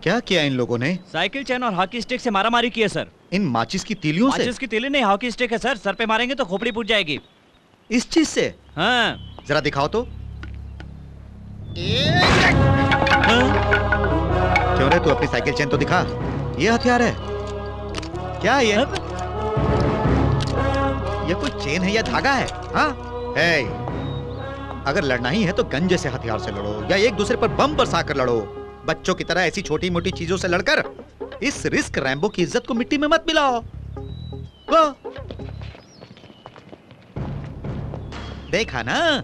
क्या किया इन लोगों ने? साइकिल चेन और हॉकी स्टिक से मारामारी की है सर। इन माचिस की तीलियों से? माचिस की तीली नहीं, हॉकी स्टिक है सर। सर पे मारेंगे तो खोपड़ी फूट जाएगी। इस चीज से? हाँ। जरा दिखाओ तो। क्यों रे, तू अपनी साइकिल चेन तो दिखा। ये हथियार है क्या? ये कोई चेन है या धागा है? हाँ? हे, अगर लड़ना ही है तो गन जैसे हथियार से लड़ो या एक दूसरे पर बम बरसाकर लड़ो। बच्चों की तरह ऐसी छोटी मोटी चीजों से लड़कर इस रिस्क रैम्बो की इज्जत को मिट्टी में मत मिलाओ। देखा ना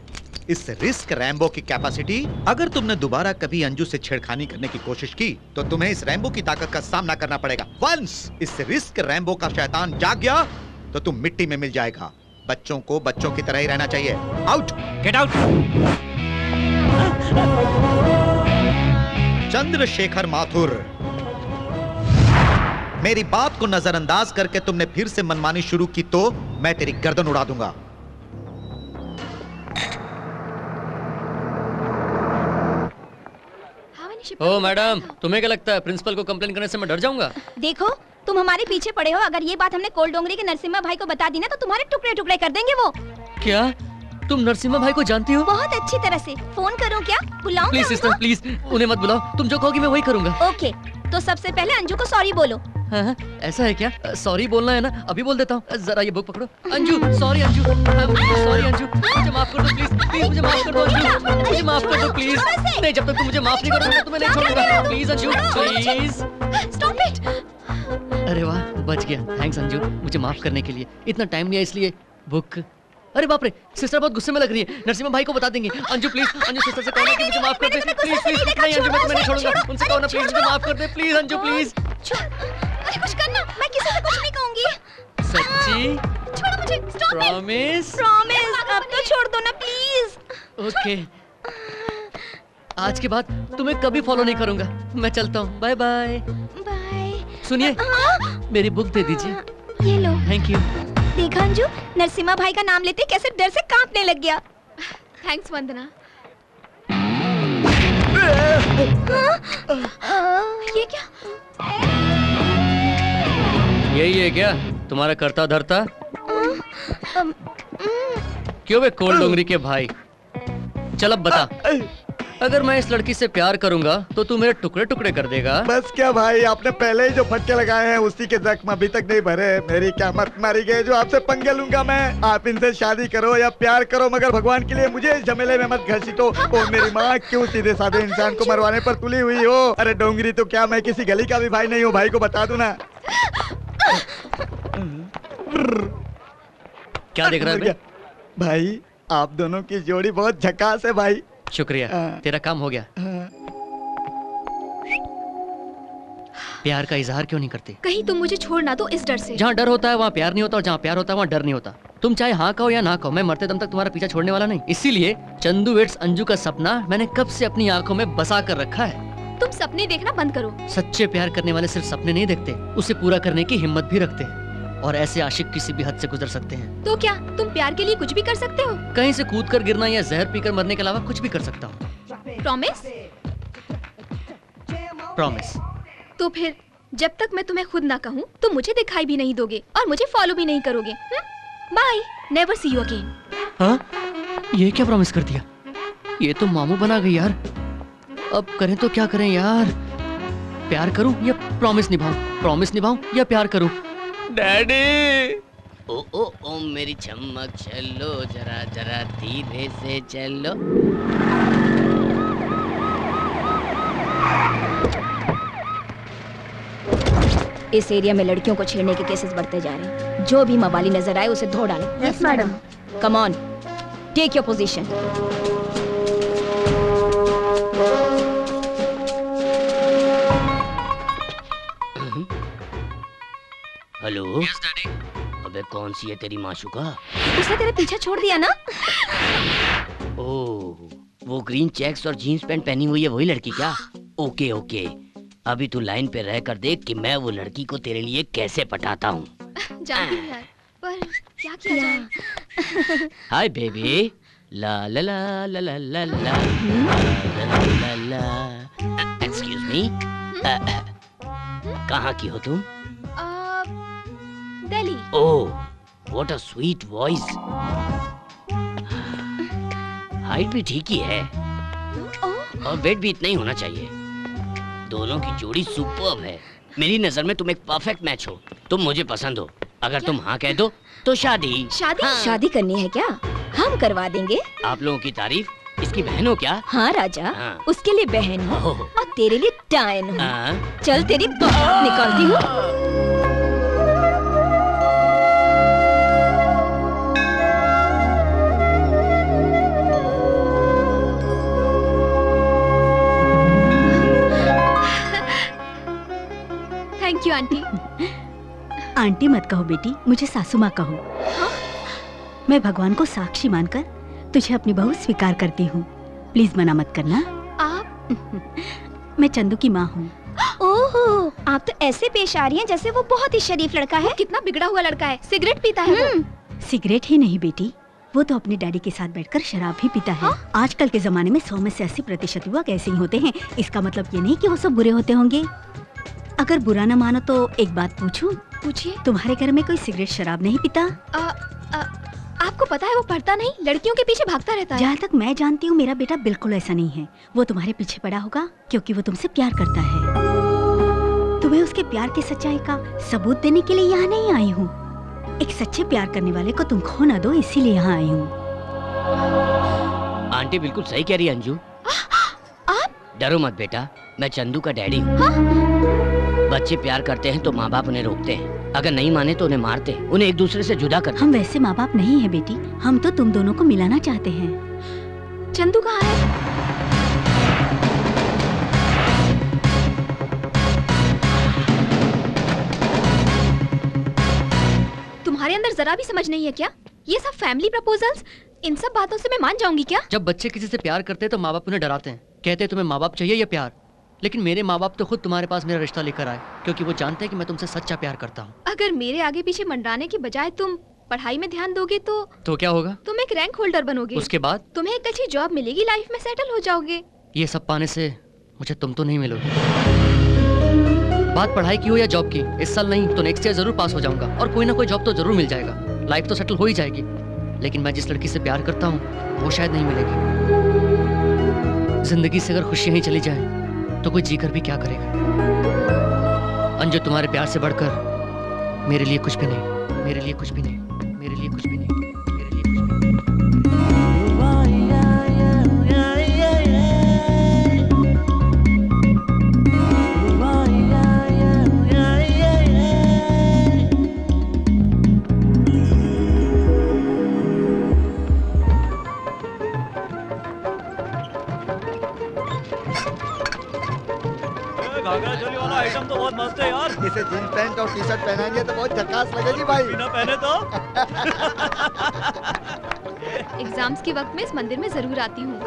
इस रिस्क रैम्बो की कैपेसिटी। अगर तुमने दोबारा कभी अंजू से छेड़खानी करने की कोशिश की तो तुम्हें इस रैम्बो की ताकत का सामना करना पड़ेगा। वंस इस रिस्क रैम्बो का शैतान जाग गया तो तुम मिट्टी में मिल जाएगा। बच्चों को बच्चों की तरह ही रहना चाहिए। Out, get out. Chandrashekhar Mathur, मेरी बात को नजरअंदाज करके तुमने फिर से मनमानी शुरू की तो मैं तेरी गर्दन उड़ा दूंगा। ओ मैडम, तुम्हें क्या लगता है प्रिंसिपल को कंप्लेन करने से मैं डर जाऊंगा? देखो तुम हमारे पीछे पड़े हो। अगर ये बात हमने कोल डोंगरी के नरसिम्हा भाई को बता दी ना तो तुम्हारे टुकड़े टुकड़े कर देंगे वो। क्या तुम नरसिम्हा भाई को जानती हो? बहुत अच्छी तरह से। फोन करूं क्या? बुलाऊं? प्लीज सिस्टर प्लीज, उन्हें मत बुलाओ। तुम जो कहोगी मैं वही करूंगा। ओके, तो सबसे पहले अंजू को सॉरी बोलो। हाँ, ऐसा है क्या? सॉरी बोलना है ना? अभी बोल देता हूँ। जरा ये बुक पकड़ो। अंजू, सॉरी अंजू, सॉरी अंजू, मुझे माफ कर दो प्लीज, प्लीज मुझे माफ कर दो अंजू, मुझे माफ कर दो प्लीज। नहीं, जब तक तुम मुझे माफ नहीं करोगे तो मैं नहीं छोड़ूंगा। Please Anju, please. Stop it. अरे वाह, बच गया। थैंक्स अंजू, मुझे माफ करने के लिए। इतना टाइम लिया इसलिए। बुक। अरे बाप रे, सिस्टर बहुत गुस्से में लग रही है। नरसिम्हा भाई को बता देंगे। अंजू प्लीज, अंजू सिस्टर से कहना कि मुझे माफ कर दे प्लीज प्लीज। नहीं अंजू, मैं तुम्हें नहीं छोड़ूंगा। उनसे कहो ना प्लीज मुझे माफ कर दे प्लीज अंजू प्लीज। अरे कुछ करना, मैं किसी से कुछ नहीं कहूंगी। सच्ची? छोड़ो मुझे। Stop it. प्रॉमिस? प्रॉमिस। अब तो छोड़ दो ना प्लीज। ओके, आज के बाद तुम्हें कभी फॉलो नहीं करूंगा। मैं चलता हूँ। Bye bye. बाय। सुनिए, मेरी बुक दे दीजिए। ये लो। Thank you. देखा अंजू, नरसिम्हा भाई का नाम लेते कैसे डर से कांपने लग गया। थैंक्स वंदना। ये क्या? यही है क्या तुम्हारा करता धरता? क्यों बे कोल डोंगरी के भाई? चल अब बता, अगर मैं इस लड़की से प्यार करूंगा तो तू मेरे टुकड़े टुकड़े कर देगा? बस क्या भाई, आपने पहले ही जो फटके लगाए हैं उसी के जख्म अभी तक नहीं भरे। मेरी क्या मत मारी गई जो आपसे पंगे लूंगा मैं। आप इनसे शादी करो या प्यार करो, मगर भगवान के लिए मुझे इस झमेले में मत घसीटो। ओ मेरी माँ, क्यों सीधे साधे इंसान को मरवाने पर तुली हुई हो? अरे डोंगरी, तो क्या मैं किसी गली का भी भाई नहीं हूँ? भाई को बता दूं ना। क्या देख रहा है भाई? आप दोनों की जोड़ी बहुत झकास है भाई। शुक्रिया, तेरा काम हो गया। प्यार का इजहार क्यों नहीं करते? कहीं तुम मुझे छोड़ ना दो इस डर से। जहाँ डर होता है वहाँ प्यार नहीं होता, और जहाँ प्यार होता है वहाँ डर नहीं होता। तुम चाहे हाँ कहो या ना कहो, मैं मरते दम तक तुम्हारा पीछा छोड़ने वाला नहीं। इसीलिए चंदू वेट्स अंजू का सपना मैंने कब से अपनी आंखों में बसा कर रखा है। तुम सपने देखना बंद करो। सच्चे प्यार करने वाले सिर्फ सपने नहीं देखते, उसे पूरा करने की हिम्मत भी रखते हैं। और ऐसे आशिक किसी भी हद से गुजर सकते हैं। तो क्या तुम प्यार के लिए कुछ भी कर सकते हो? कहीं से कूद कर गिरना या जहर पीकर मरने के अलावा कुछ भी कर सकता हूँ। प्रॉमिस? प्रॉमिस। तो फिर जब तक मैं तुम्हें खुद ना कहूँ तो मुझे दिखाई भी नहीं दोगे और मुझे फॉलो भी नहीं करोगे। Bye, never see you again. हाँ? ये क्या प्रॉमिस कर दिया? ये तो मामू बना गई यार। अब करें तो क्या करें यार? प्यार करूं या प्रॉमिस निभाऊं? प्रॉमिस निभाऊं या प्यार करूं? डैडी! ओ ओ ओ मेरी चमक, चलो जरा जरा धीरे से चलो। इस एरिया में लड़कियों को छेड़ने के केसेस बढ़ते जा रहे हैं। जो भी मवाली नजर आए उसे धो डालो। Yes madam. Come on, take your position. Hello. Yes daddy. अबे कौन सी है तेरी माशुका? उसने तेरे पीछे छोड़ दिया ना? ओह, वो ग्रीन चेक्स और जीन्स पैंट पहनी हुई है वही लड़की क्या? ओके ओके, अभी तू लाइन पे रह कर देख कि मैं वो लड़की को तेरे लिए कैसे पटाता हूँ। जानती हूँ यार, पर क्या किया जाए? हाय बेबी, ला ला ला ला ला ला ला ला ला ला। एक्सक्यूज मी, कहाँ की हो तुम? Delhi. Oh, what a sweet voice. Height भी ठीक ही है और वेट भी इतना ही होना चाहिए। दोनों की जोड़ी सुपर्ब है। मेरी नजर में तुम एक परफेक्ट मैच हो। तुम मुझे पसंद हो। अगर तुम हाँ कह दो तो शादी। शादी? हाँ। शादी करनी है क्या? हम करवा देंगे। आप लोगों की तारीफ। इसकी बहन हो क्या? हाँ राजा, हाँ। उसके लिए बहन हूँ ओह। और तेरे लिए डायन हूँ। हाँ। चल तेरी बात निकालती हूँ। Thank you aunty. आंटी मत कहो बेटी, मुझे सासू माँ कहो। हाँ? मैं भगवान को साक्षी मानकर तुझे अपनी बहू स्वीकार करती हूँ। प्लीज मना मत करना। आप? मैं चंदू की माँ हूँ। ओहो, आप तो ऐसे पेश आ रही हैं जैसे वो बहुत ही शरीफ लड़का है। कितना बिगड़ा हुआ लड़का है, सिगरेट पीता है वो। सिगरेट ही नहीं बेटी, वो तो अपने डैडी के साथ बैठकर शराब भी पीता है। हाँ? आजकल के जमाने में 100 में से 80% युवक ऐसे ही होते हैं। इसका मतलब ये नहीं कि वो सब बुरे होते होंगे। अगर बुरा न मानो तो एक बात पूछूं? पूछिए। तुम्हारे घर में कोई सिगरेट शराब नहीं पीता? आपको पता है वो पढ़ता नहीं, लड़कियों के पीछे भागता रहता है। जहाँ तक मैं जानती हूँ मेरा बेटा बिल्कुल ऐसा नहीं है। वो तुम्हारे पीछे पड़ा होगा क्योंकि वो तुमसे प्यार करता है। तुम्हें उसके प्यार की सच्चाई का सबूत देने के लिए यहाँ नहीं आई हूँ। एक सच्चे प्यार करने वाले को तुम खो ना दो, इसीलिए यहाँ आई हूँ। आंटी बिल्कुल सही कह रही है अंजू। आप? डरो मत बेटा, मैं चंदू का डैडी हूँ। बच्चे प्यार करते हैं तो माँ बाप उन्हें रोकते हैं। अगर नहीं माने तो उन्हें मारते हैं, उन्हें एक दूसरे से जुदा करते हैं। हम वैसे माँ बाप नहीं है बेटी, हम तो तुम दोनों को मिलाना चाहते हैं। चंदू कहाँ है? तुम्हारे अंदर जरा भी समझ नहीं है क्या? ये सब फैमिली प्रपोजल्स, इन सब बातों से मैं मान जाऊंगी क्या? जब बच्चे किसी से प्यार करते हैं तो माँ बाप उन्हें डराते हैं, कहते हैं तुम्हें माँ बाप चाहिए या प्यार। लेकिन मेरे माँ बाप तो खुद तुम्हारे पास मेरा रिश्ता लेकर आए क्योंकि वो जानते हैं कि मैं तुमसे सच्चा प्यार करता हूँ। अगर मेरे आगे पीछे मंडराने की बजाय तुम पढ़ाई में ध्यान दोगे तो क्या होगा? तुम एक रैंक होल्डर बनोगे। उसके बाद तुम्हें एक अच्छी जॉब मिलेगी, लाइफ में सेटल हो जाओगे। ये सब पाने से मुझे तुम तो नहीं मिलोगे। बात पढ़ाई की हो या जॉब की, इस साल नहीं तो नेक्स्ट ईयर जरूर पास हो जाऊंगा और कोई ना कोई जॉब तो जरूर मिल जाएगा। लाइफ तो सेटल हो ही जाएगी। लेकिन मैं जिस लड़की से प्यार करता हूँ वो शायद नहीं मिलेगी। जिंदगी से अगर खुशियां ही चली जाए तो कोई जीकर भी क्या करेगा। अंजू, तुम्हारे प्यार से बढ़कर मेरे लिए कुछ भी नहीं, मेरे लिए कुछ भी नहीं, मेरे लिए कुछ भी नहीं, मेरे लिए कुछ भी नहीं। घाघरा चोली वाला आइटम तो बहुत मस्त है यार। इसे जींस पैंट और टी शर्ट पहनाएंगे तो बहुत झकास लगेगी भाई। बिना पहने तो एग्जाम्स के वक्त में इस मंदिर में जरूर आती हूँ।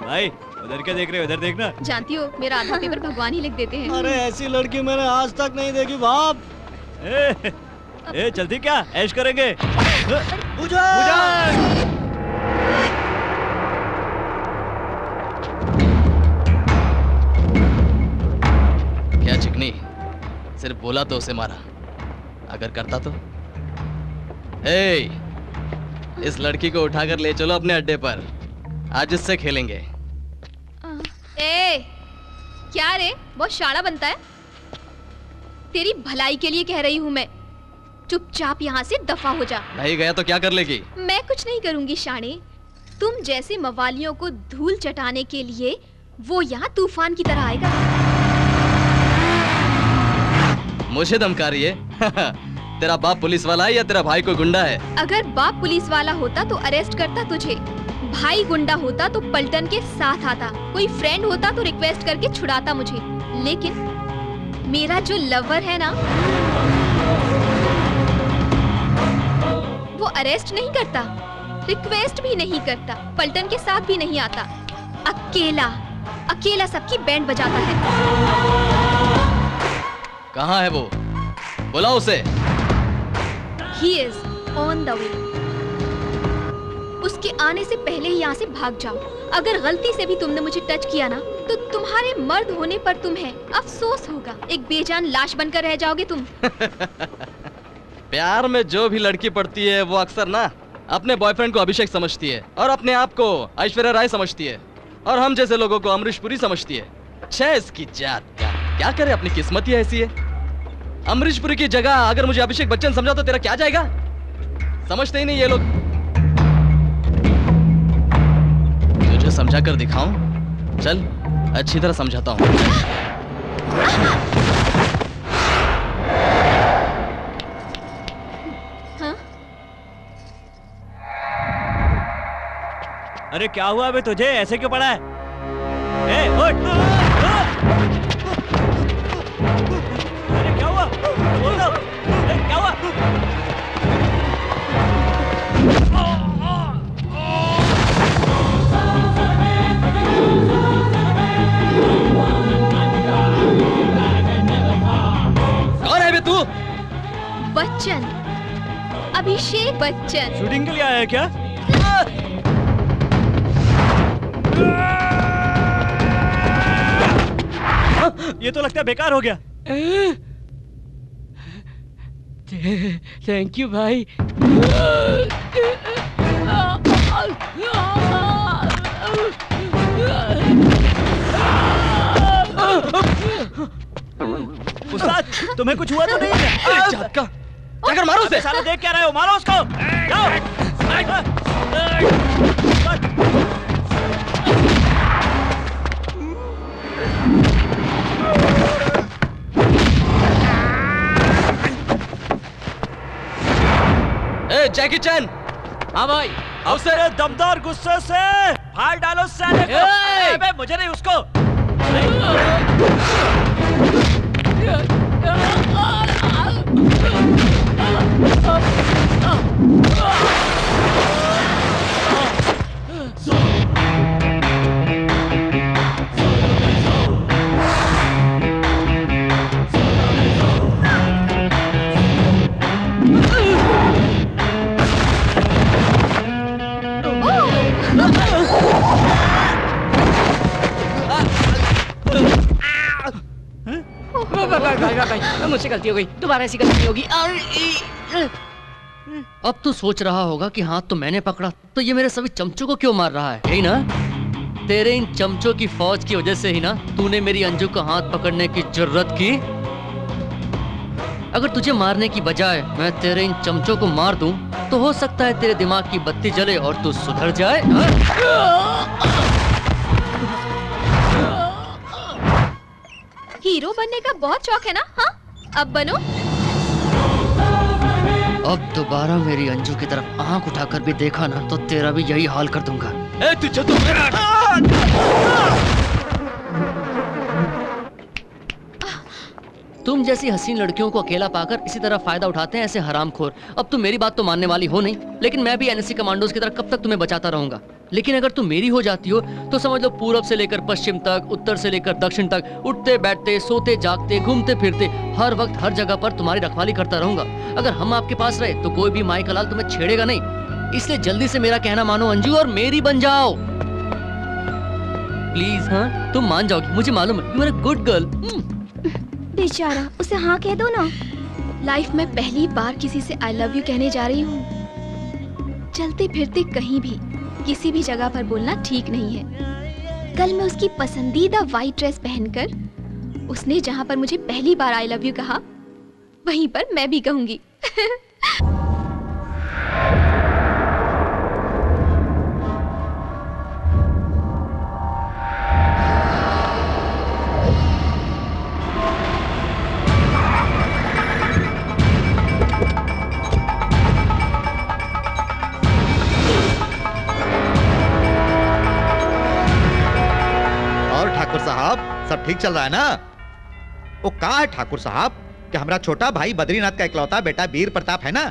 भाई उधर क्या देख रहे हो? इधर देखना। जानती हो मेरा आधा पेपर भगवान ही लिख देते हैं। अरे ऐसी लड़की मैंने आज तक नहीं देखी बाप। ए चलती क्या? ऐश करेंगे। क्या चिकनी, सिर्फ बोला तो उसे मारा, अगर करता तो? इस लड़की को उठाकर ले चलो अपने अड्डे पर, आज इससे खेलेंगे। क्या रे, बहुत शाना बनता है। तेरी भलाई के लिए कह रही हूँ मैं, चुपचाप यहाँ से दफा हो जा। नहीं गया तो क्या कर लेगी? मैं कुछ नहीं करूंगी शाने। तुम जैसे मवालियों को धूल चटाने के लिए वो यहाँ तूफान की तरह आएगा। मुझे धमका रही है? तेरा बाप पुलिस वाला है या तेरा भाई कोई गुंडा है? अगर बाप पुलिस वाला होता तो अरेस्ट करता तुझे, भाई गुंडा होता तो पलटन के साथ आता, कोई फ्रेंड होता तो रिक्वेस्ट करके छुड़ाता मुझे। लेकिन मेरा जो लवर है ना, वो अरेस्ट नहीं करता, रिक्वेस्ट भी नहीं करता, पलटन के साथ भी नहीं आता, अकेला अकेला सबकी बैंड बजाता है। कहाँ है वो? बुलाओ उसे। He is on the way. उसके आने से पहले ही यहाँ से भाग जाओ। अगर गलती से भी तुमने मुझे टच किया ना, तो तुम्हारे मर्द होने पर तुम्हें अफसोस होगा। एक बेजान लाश बनकर रह जाओगे तुम। प्यार में जो भी लड़की पड़ती है वो अक्सर ना अपने बॉयफ्रेंड को अभिषेक समझती है और अपने आप को ऐश्वर्या राय समझती है और हम जैसे लोगों को अमरीश पुरी समझती है। छह इसकी जात का, क्या करे, अपनी किस्मत ही ऐसी है। अमरीश पुरी की जगह अगर मुझे अभिषेक बच्चन समझा तो तेरा क्या जाएगा? समझते ही नहीं ये लोग। तुझे समझा कर दिखाऊं? चल अच्छी तरह समझाता हूं। हाँ? अरे क्या हुआ बे तुझे? ऐसे क्यों पड़ा है? ए, उठ! अरे क्या हुआ? बोल दो। ए, क्या हुआ? कौन है बे तू? बच्चन, अभिषेक बच्चन। शूटिंग के लिए आया है क्या? ये तो लगता है बेकार हो गया। थैंक यू भाई। उस्ताद, तुम्हें कुछ हुआ तो नहीं है? झटका। जाकर मारो उसे। साला देख क्या रहे हो? मारो उसको। जाओ। ए जैकी चैन। हाँ भाई। अब तेरे दमदार गुस्से से फाड़ डालो साले को। अबे मुझे नहीं, उसको। भाई मुझसे गलती हो गई, दोबारा ऐसी गलती नहीं होगी। अब तू सोच रहा होगा कि हाथ तो मैंने पकड़ा, तो ये मेरे सभी चमचों को क्यों मार रहा है, यही ना? तेरे इन चमचों की फौज की वजह से ही ना तूने मेरी अंजू को हाथ पकड़ने की जरूरत की। अगर तुझे मारने की बजाय मैं तेरे इन चमचों को मार दूं, तो हो सकता है तेरे दिमाग की बत्ती जले और तू सुधर जाए। हीरो बनने का बहुत शौक है ना? हाँ, अब बनो। अब दोबारा मेरी अंजू की तरफ आंख उठाकर भी देखा ना, तो तेरा भी यही हाल कर दूंगा। ए तुझे तो तुम जैसी हसीन लड़कियों को अकेला पाकर इसी तरह फायदा उठाते हैं ऐसे हरामखोर। अब तुम मेरी बात तो मानने वाली हो नहीं, लेकिन मैं भी एनएससी कमांडोज की तरह कब तक तुम्हें बचाता रहूंगा। लेकिन अगर तुम मेरी हो जाती हो तो समझ लो पूरब से लेकर पश्चिम तक, उत्तर से लेकर दक्षिण तक, उठते बैठते, सोते जागते, घूमते फिरते, हर वक्त हर जगह पर तुम्हारी रखवाली करता रहूंगा। अगर हम आपके पास रहे तो कोई भी माई का लाल तुम्हें छेड़ेगा नहीं। इसलिए जल्दी से मेरा कहना मानो अंजू और मेरी बन जाओ प्लीज। हाँ, तुम मान जाओगी, मुझे मालूम है, you are a good girl. बेचारा, उसे हाँ कह दो ना। लाइफ में पहली बार किसी से आई लव यू कहने जा रही हूँ। चलते फिरते कहीं भी किसी भी जगह पर बोलना ठीक नहीं है। कल मैं उसकी पसंदीदा व्हाइट ड्रेस पहनकर उसने जहाँ पर मुझे पहली बार आई लव यू कहा, वहीं पर मैं भी कहूंगी। सब ठीक चल रहा है ना? वो कहाँ है ठाकुर साहब कि हमारा छोटा भाई बद्रीनाथ का इकलौता बेटा वीर प्रताप है ना,